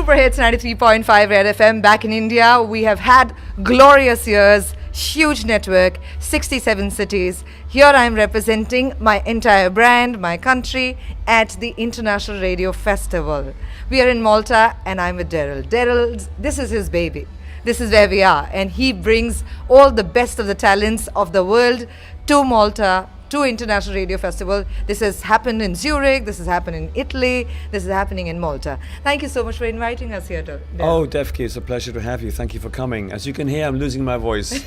Super Hits 93.5 Red FM. Back in India, we have had glorious years, huge network, 67 cities. Here I am representing my entire brand, my country, at the International Radio Festival. We are in Malta and I'm with Darryl. Darryl, this is his baby. This is where we are. And he brings all the best of the talents of the world to Malta, to International Radio Festival. This has happened in Zurich, this has happened in Italy, this is happening in Malta. Thank you so much for inviting us here. Oh, Devaki, it's a pleasure to have you. Thank you for coming. As you can hear, I'm losing my voice.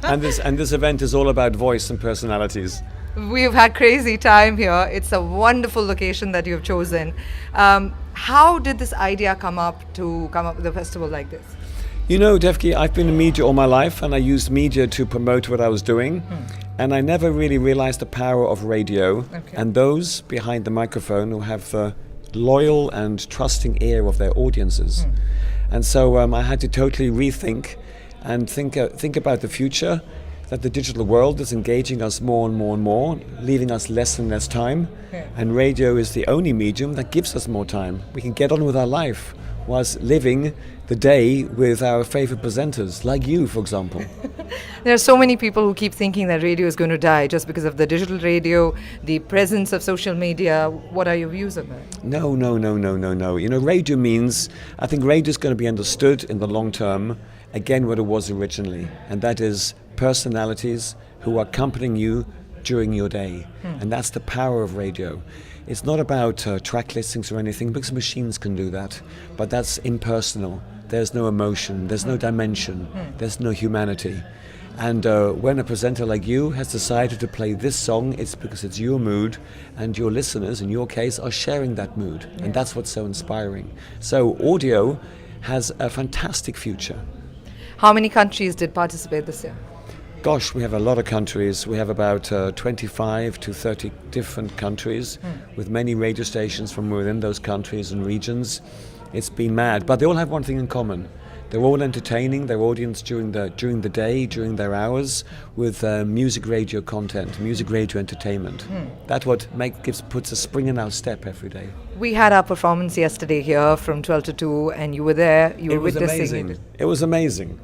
and this event is all about voice and personalities. We've had crazy time here. It's a wonderful location that you've chosen. How did this idea come up with a festival like this? You know, Devaki, I've been in media all my life and I used media to promote what I was doing. And I never really realized the power of radio and those behind the microphone who have the loyal and trusting ear of their audiences. And so I had to totally rethink and think about the future, that the digital world is engaging us more and more and more, leaving us less and less time. And radio is the only medium that gives us more time. We can get on with our life whilst living the day with our favorite presenters, like you, for example. There are so many people who keep thinking that radio is going to die just because of the digital radio, the presence of social media. What are your views on that? No. You know, radio means, I think radio is going to be understood in the long term, again, what it was originally. And that is personalities who are accompanying you during your day. And that's the power of radio. It's not about track listings or anything, because machines can do that. But that's impersonal. There's no emotion, there's no dimension, there's no humanity. And when a presenter like you has decided to play this song, it's because it's your mood, and your listeners, in your case, are sharing that mood. And that's what's so inspiring. So audio has a fantastic future. How many countries did participate this year? Gosh, we have a lot of countries. We have about 25 to 30 different countries with many radio stations from within those countries and regions. It's been mad, but they all have one thing in common. They're all entertaining their audience during the day, during their hours, with music radio content, music radio entertainment. That's what puts a spring in our step every day. We had our performance yesterday here from 12 to 2, and you were there, you were witnessing it. It was amazing,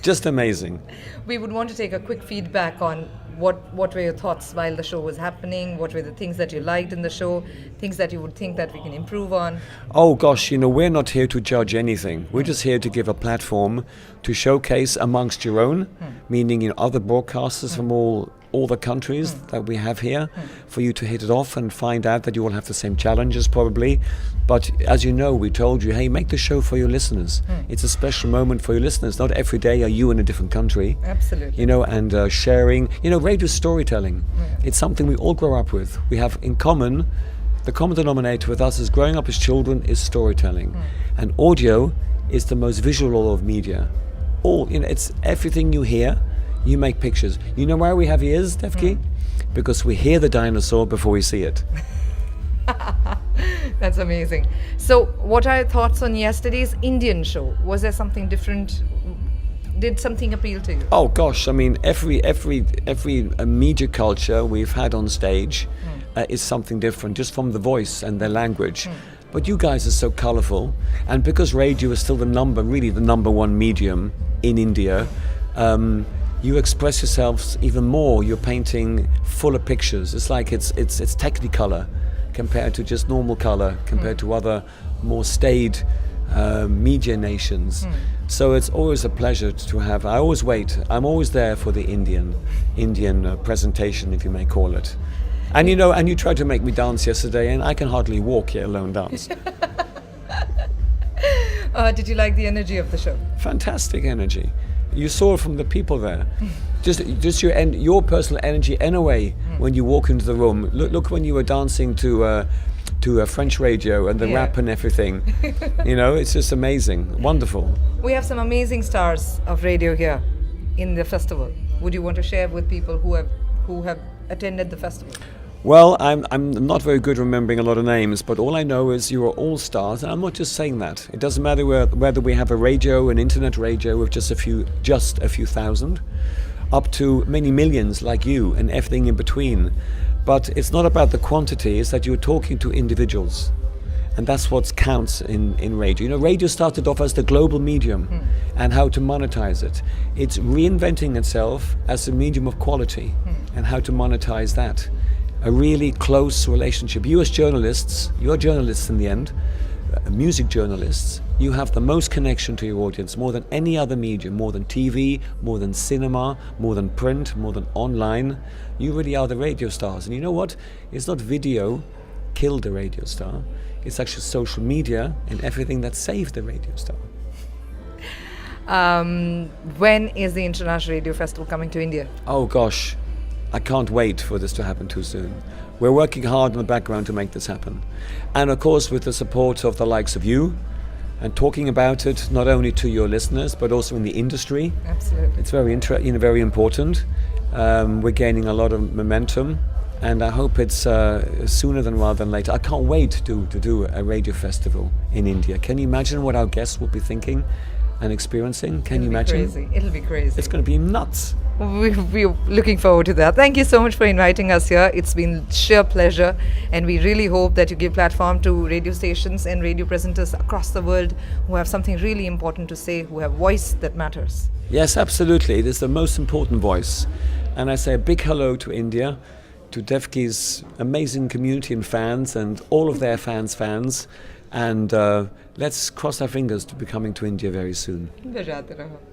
just amazing. We would want to take a quick feedback on what were your thoughts while the show was happening, what were the things that you liked in the show, things that you would think that we can improve on. Oh gosh, you know, we're not here to judge anything. We're just here to give a platform to showcase amongst your own, meaning, you know, other broadcasters from all the countries that we have here, for you to hit it off and find out that you all have the same challenges probably. But as you know, we told you, hey, make the show for your listeners. It's a special moment for your listeners. Not every day are you in a different country. Absolutely. You know, and sharing, you know, radio storytelling. It's something we all grow up with. We have in common, the common denominator with us is growing up as children is storytelling. And audio is the most visual of media. It's everything you hear. You make pictures. You know why we have ears, Devaki? Because we hear the dinosaur before we see it. That's amazing. So what are your thoughts on yesterday's Indian show? Was there something different? Did something appeal to you? Oh gosh, I mean, every media culture we've had on stage is something different, just from the voice and their language. But you guys are so colorful, and because radio is still the number one medium in India, you express yourselves even more. You're painting fuller pictures. It's like it's technicolor compared to just normal color, compared to other more staid media nations. So it's always a pleasure to have. I always wait. I'm always there for the Indian presentation, if you may call it. And you know, and you tried to make me dance yesterday, and I can hardly walk, yet alone dance. Did you like the energy of the show? Fantastic energy. You saw from the people there, just your personal energy anyway when you walk into the room. Look when you were dancing to a French radio and the rap and everything. You know, it's just amazing, wonderful. We have some amazing stars of radio here in the festival. Would you want to share with people who have attended the festival? Well, I'm not very good remembering a lot of names, but all I know is you are all stars, and I'm not just saying that. It doesn't matter whether we have a radio, an internet radio with just a few thousand, up to many millions like you and everything in between. But it's not about the quantity, it's that you're talking to individuals. And that's what counts in radio. You know, radio started off as the global medium and how to monetize it. It's reinventing itself as a medium of quality and how to monetize that. A really close relationship. You as journalists, you're journalists in the end, music journalists, you have the most connection to your audience more than any other medium, more than TV, more than cinema, more than print, more than online. You really are the radio stars. And you know what? It's not video killed the radio star. It's actually social media and everything that saved the radio star. When is the International Radio Festival coming to India? Oh gosh, I can't wait for this to happen too soon. We're working hard in the background to make this happen. And of course with the support of the likes of you and talking about it not only to your listeners but also in the industry. Absolutely. It's very very important. We're gaining a lot of momentum. And I hope it's sooner rather than later. I can't wait to do a radio festival in India. Can you imagine what our guests will be thinking and experiencing? Can you imagine? It'll be crazy. It's going to be nuts. We're looking forward to that. Thank you so much for inviting us here. It's been sheer pleasure, and we really hope that you give platform to radio stations and radio presenters across the world who have something really important to say, who have voice that matters. Yes, absolutely. It is the most important voice. And I say a big hello to India, to Devaki'S amazing community and fans and all of their fans. And let's cross our fingers to be coming to India very soon.